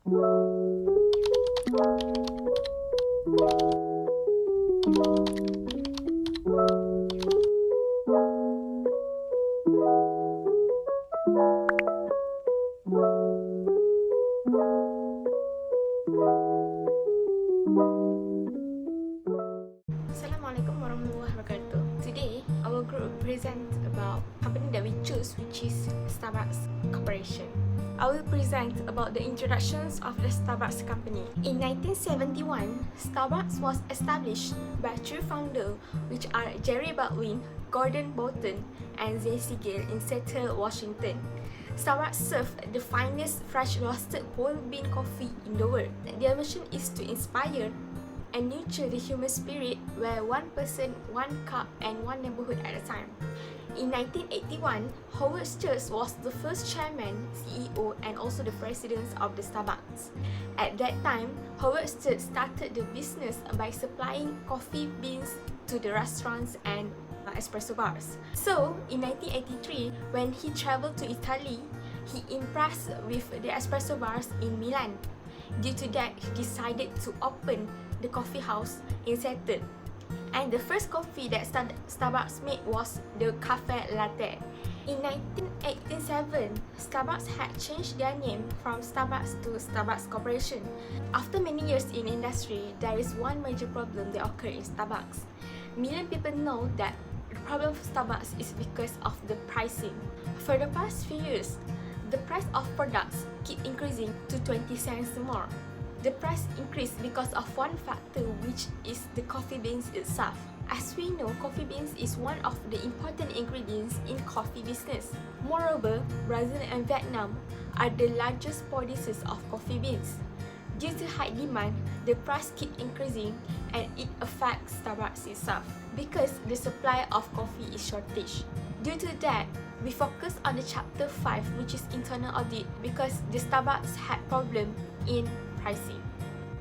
Assalamualaikum warahmatullahi wabarakatuh. Today, our group present about company that we choose, which is Starbucks Corporation. I will present about the introductions of the Starbucks company. In 1971, Starbucks was established by two founders, which are Jerry Baldwin, Gordon Bolton, and Zay Siegel in Seattle, Washington. Starbucks serves the finest fresh roasted whole bean coffee in the world. Their mission is to inspire and nurture the human spirit, where one person, one cup, and one neighborhood at a time. In 1981, Howard Schultz was the first chairman, CEO, and also the president of the Starbucks. At that time, Howard Schultz started the business by supplying coffee beans to the restaurants and espresso bars. So, in 1983, when he traveled to Italy, he impressed with the espresso bars in Milan. Due to that, he decided to open the coffee house in Seattle. And the first coffee that Starbucks made was the cafe latte. In 1987, Starbucks had changed their name from Starbucks to Starbucks Corporation. After many years in industry, there is one major problem that occurred in Starbucks. Million people know that the problem of Starbucks is because of the pricing. For the past few years, the price of products keep increasing to 20 cents more. The price increased because of one factor, which is the coffee beans itself. As we know, coffee beans is one of the important ingredients in coffee business. Moreover, Brazil and Vietnam are the largest producers of coffee beans. Due to high demand, the price keep increasing and it affects Starbucks itself because the supply of coffee is shortage. Due to that, we focus on the chapter 5, which is internal audit, because the Starbucks had problem in pricing.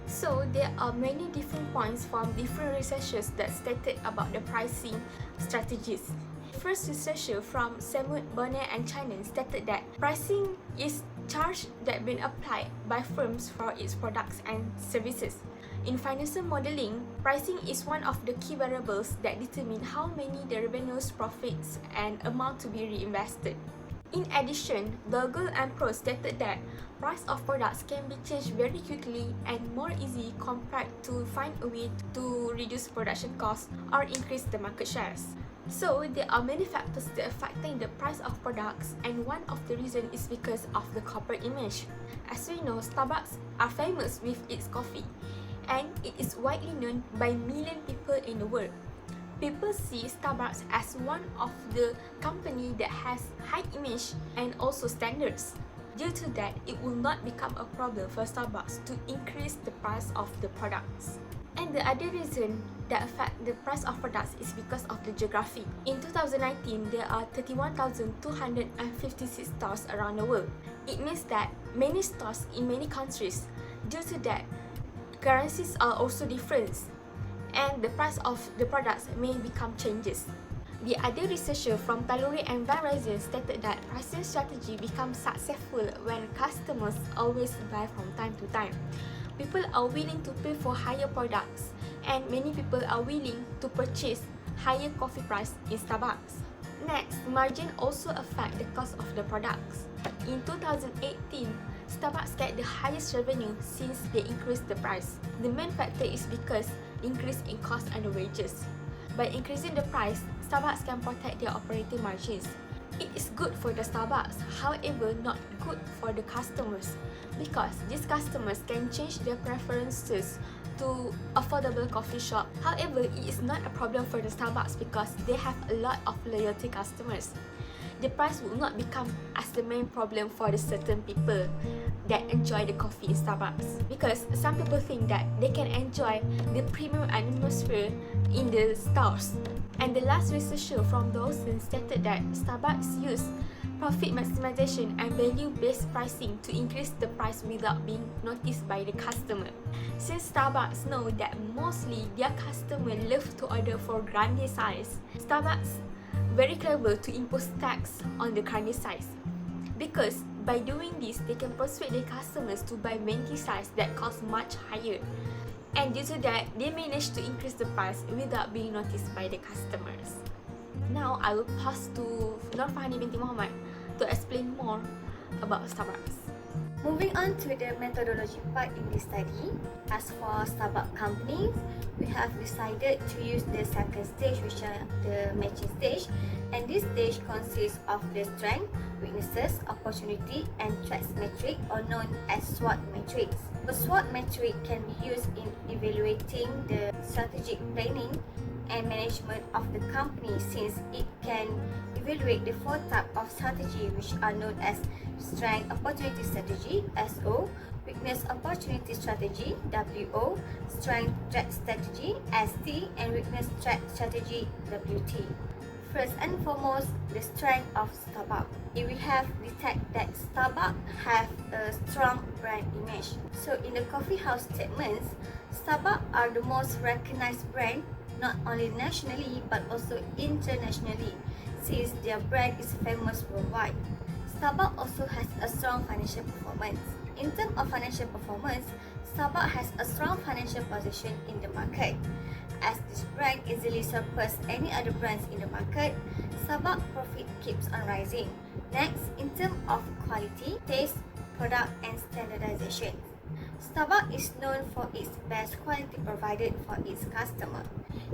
So there are many different points from different researchers that stated about the pricing strategies. First researcher from Samut Bonnet and China stated that pricing is charge that been applied by firms for its products and services. In financial modeling, pricing is one of the key variables that determine how many the revenues, profits, and amount to be reinvested. In addition, Bogle and Pro stated that price of products can be changed very quickly and more easy compared to find a way to reduce production costs or increase the market shares. So, there are many factors that affecting the price of products, and one of the reasons is because of the corporate image. As we know, Starbucks are famous with its coffee, and it is widely known by million people in the world. People see Starbucks as one of the company that has high image and also standards. Due to that, it will not become a problem for Starbucks to increase the price of the products. And the other reason that affect the price of products is because of the geography. In 2019, there are 31,256 stores around the world. It means that many stores in many countries. Due to that, currencies are also different, and the price of the products may become changes. The other researcher from Taluri and Van Ryzen stated that pricing strategy becomes successful when customers always buy from time to time. People are willing to pay for higher products, and many people are willing to purchase higher coffee price in Starbucks. Next, margin also affect the cost of the products. In 2018, Starbucks get the highest revenue since they increased the price. The main factor is because increase in cost and the wages. By increasing the price, Starbucks can protect their operating margins. It is good for the Starbucks, however not good for the customers, because these customers can change their preferences to affordable coffee shop. However, it is not a problem for the Starbucks because they have a lot of loyalty customers. The price will not become as the main problem for the certain people that enjoy the coffee in Starbucks, because some people think that they can enjoy the premium atmosphere in the stores. And the last researcher from Dawson stated that Starbucks use profit maximization and value-based pricing to increase the price without being noticed by the customer. Since Starbucks know that mostly their customer love to order for grande size, Starbucks very clever to impose tax on the grande size. because by doing this, they can persuade their customers to buy binti size that cost much higher. And due to that, they manage to increase the price without being noticed by the customers. Now, I will pass to Farhanim binti Mohamad to explain more about Starbucks. Moving on to the methodology part in this study, as for Starbucks companies, we have decided to use the second stage, which are the matching stage, and this stage consists of the strength, weaknesses, opportunity, and threats metric, or known as SWOT matrix. The SWOT matrix can be used in evaluating the strategic planning and management of the company, since it can evaluate the four types of strategy, which are known as strength opportunity strategy (SO), weakness opportunity strategy (WO), strength threat strategy (ST), and weakness threat strategy (WT). First and foremost, the strength of Starbucks. We have detected that Starbucks have a strong brand image. So in the coffee house segments, Starbucks are the most recognized brand, not only nationally but also internationally, since their brand is famous worldwide. Starbucks also has a strong financial performance. In terms of financial performance, Starbucks has a strong financial position in the market. As this brand easily surpasses any other brands in the market, Starbucks profit keeps on rising. Next, in terms of quality, taste, product, and standardization, Starbucks is known for its best quality provided for its customer.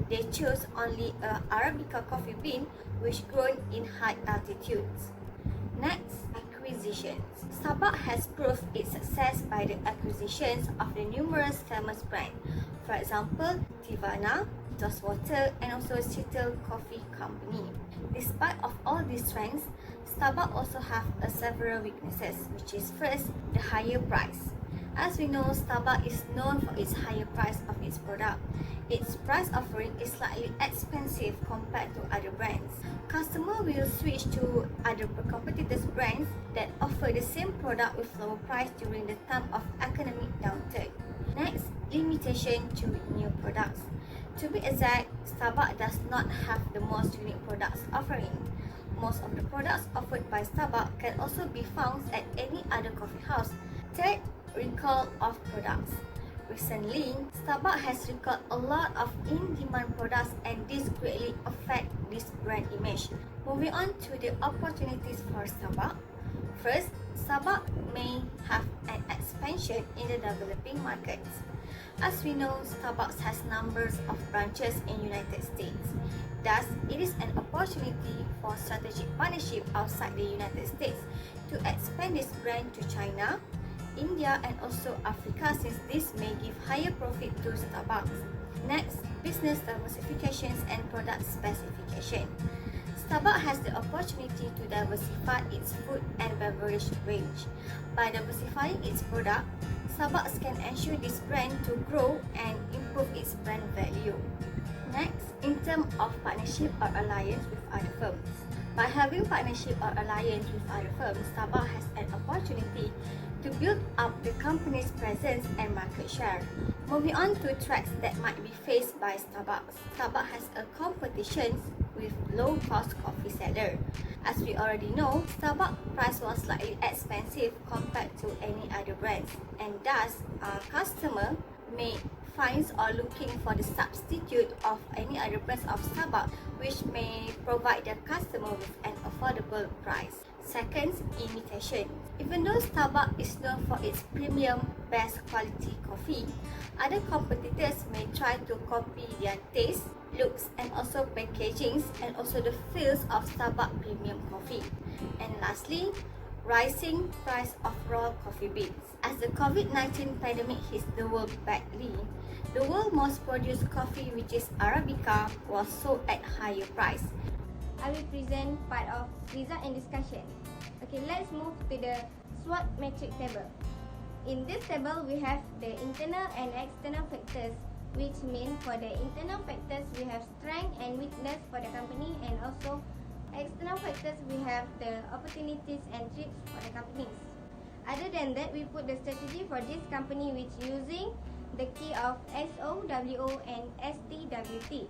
They choose only a Arabica coffee bean which grown in high altitudes. Next, acquisitions. Starbucks has proved its success by the acquisitions of the numerous famous brands. For example, Tivana, Water, and also Seattle Coffee Company. Despite of all these strengths, Starbucks also have several weaknesses, which is first, the higher price. As we know, Starbucks is known for its higher price of its product. Its price offering is slightly expensive compared to other brands. Customers will switch to other competitors' brands that offer the same product with lower price during the time of economic downturn. Next, limitation to new products. To be exact, Starbucks does not have the most unique products offering. Most of the products offered by Starbucks can also be found at any other coffee house. Third, recall of products. Recently, Starbucks has recalled a lot of in-demand products, and this greatly affects this brand image. Moving on to the opportunities for Starbucks. First, Starbucks may have an expansion in the developing markets. As we know, Starbucks has numbers of branches in United States. Thus, it is an opportunity for strategic partnership outside the United States to expand this brand to China, India, and also Africa, since this may give higher profit to Starbucks. Next, business diversifications and product specification. Starbucks has the opportunity to diversify its food and beverage range. By diversifying its product, Starbucks can ensure this brand to grow and improve its brand value. Next, in terms of partnership or alliance with other firms. By having partnership or alliance with other firms, Starbucks has an opportunity to build up the company's presence and market share. Moving on to threats that might be faced by Starbucks. Starbucks has a competition with low-cost coffee seller. As we already know, Starbucks price was slightly expensive compared to any other brands, and thus customer may find or looking for the substitute of any other brands of Starbucks, which may provide their customer with an affordable price. Second, imitation. Even though Starbucks is known for its premium, best quality coffee, other competitors may try to copy their taste, looks, and also packagings, and also the feels of Starbucks premium coffee. And lastly, rising price of raw coffee beans. As the COVID-19 pandemic hits the world badly, the world's most produced coffee, which is Arabica, was sold at higher price. I will present part of result and discussion. Okay, let's move to the SWOT matrix table. In this table, we have the internal and external factors, which mean for the internal factors, we have strength and weakness for the company, and also external factors, we have the opportunities and threats for the companies. Other than that, we put the strategy for this company, which using the key of SO, WO, and STWT.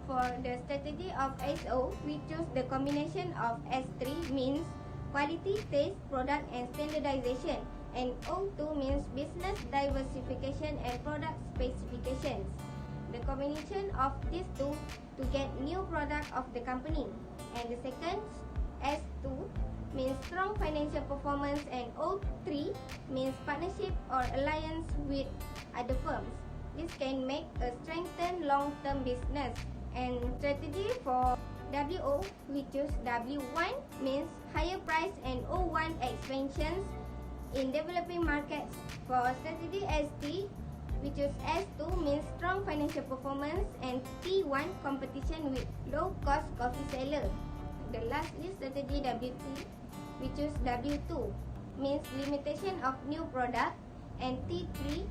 For the strategy of SO, we choose the combination of S3, means quality, taste, product and standardization. And O2 means business diversification and product specifications. The combination of these two to get new product of the company. And the second, S2, means strong financial performance, and O3 means partnership or alliance with other firms. This can make a strengthened long-term business. And strategy for WO, we choose W1 means higher price, and O1 expansions in developing markets. For strategy ST, we choose S2 means strong financial performance, and T1 competition with low-cost coffee seller. The last is strategy WT, we choose W2 means limitation of new product, and T3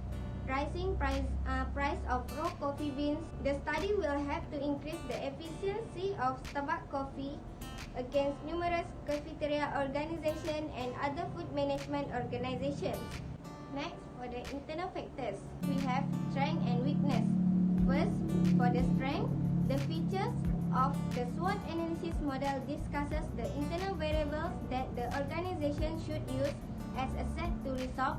rising price of raw coffee beans. The study will have to increase the efficiency of Starbucks coffee against numerous cafeteria organization and other food management organizations. Next, for the internal factors, we have strength and weakness. First, for the strength, the features of the SWOT analysis model discusses the internal variables that the organization should use as a set to resolve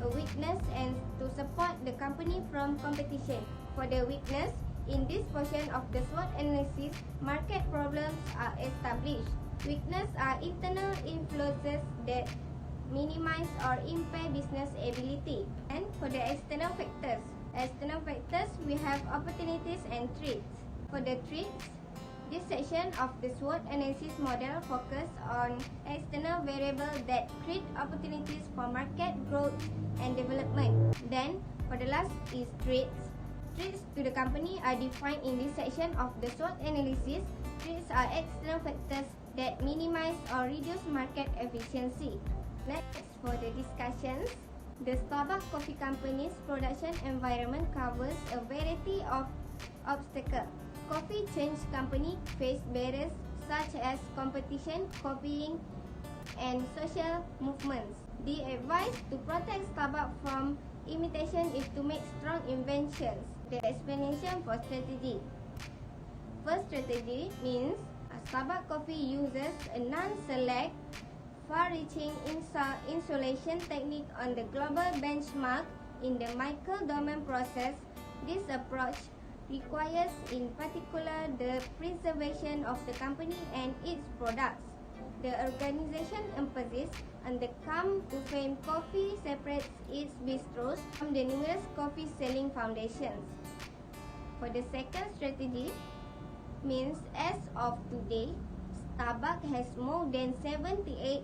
a weakness and to support the company from competition. For the weakness, in this portion of the SWOT analysis, market problems are established. Weaknesses are internal influences that minimize or impair business ability. And for the external factors, we have opportunities and threats. For the threats, this section of the SWOT analysis model focus on external variables that create opportunities for market growth and development. Then, for the last is threats. Threats to the company are defined in this section of the SWOT analysis. Threats are external factors that minimize or reduce market efficiency. Next, for the discussions, the Starbucks Coffee Company's production environment covers a variety of obstacles. Coffee change company face barriers such as competition, copying, and social movements. The advice to protect Starbucks from imitation is to make strong inventions. The explanation for strategy. First strategy means Starbucks coffee uses a non-select, far-reaching insulation technique on the global benchmark in the micro-domain process. This approach requires in particular the preservation of the company and its products. The organization emphasis on the come-to-fame coffee separates its bistros from the numerous coffee selling foundations. For the second strategy, means as of today, Starbucks has more than 78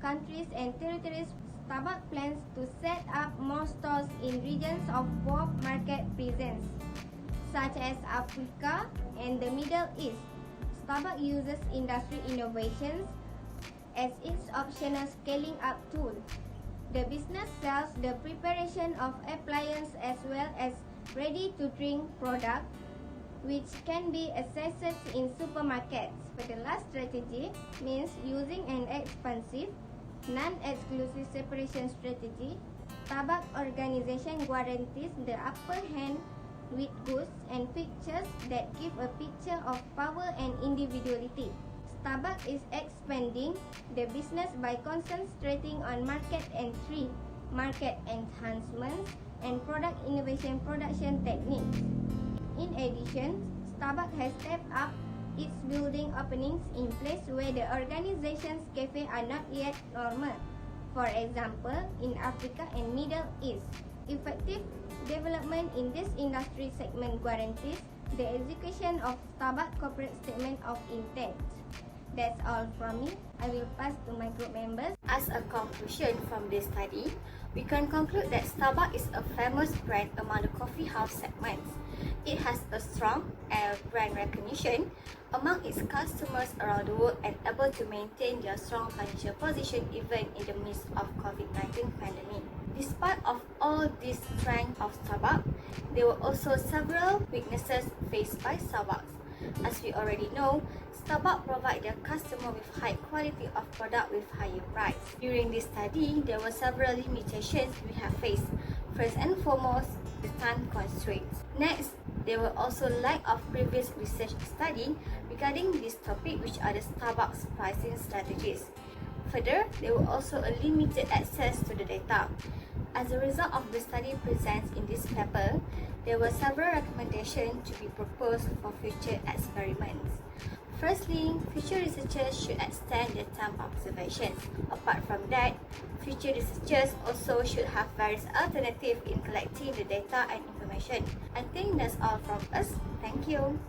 countries and territories. Starbucks plans to set up more stores in regions of poor market presence, such as Africa and the Middle East. Starbucks uses industry innovations as its optional scaling up tool. The business sells the preparation of appliances as well as ready-to-drink products, which can be accessed in supermarkets. For the last strategy, means using an expansive, non-exclusive separation strategy. Starbucks organization guarantees the upper hand with goods and features that give a picture of power and individuality. Starbucks is expanding the business by concentrating on market entry, market enhancements, and product innovation production techniques. In addition, Starbucks has stepped up its building openings in places where the organization's cafe are not yet normal. For example, in Africa and Middle East. Effective development in this industry segment guarantees the execution of Starbucks corporate statement of intent. That's all from me. I will pass to my group members. As a conclusion from this study, we can conclude that Starbucks is a famous brand among the coffee house segments. It has a strong brand recognition among its customers around the world and able to maintain their strong financial position even in the midst of COVID-19 pandemic. Despite of all this strength of Starbucks, there were also several weaknesses faced by Starbucks. As we already know, Starbucks provide their customer with high quality of product with higher price. During this study, there were several limitations we have faced. First and foremost, the time constraints. Next, there were also lack of previous research study regarding this topic, which are the Starbucks pricing strategies. Further, there were also a limited access to the data. As a result of the study presented in this paper, there were several recommendations to be proposed for future experiments. Firstly, future researchers should extend their time observations. Apart from that, future researchers also should have various alternatives in collecting the data and information. I think that's all from us. Thank you.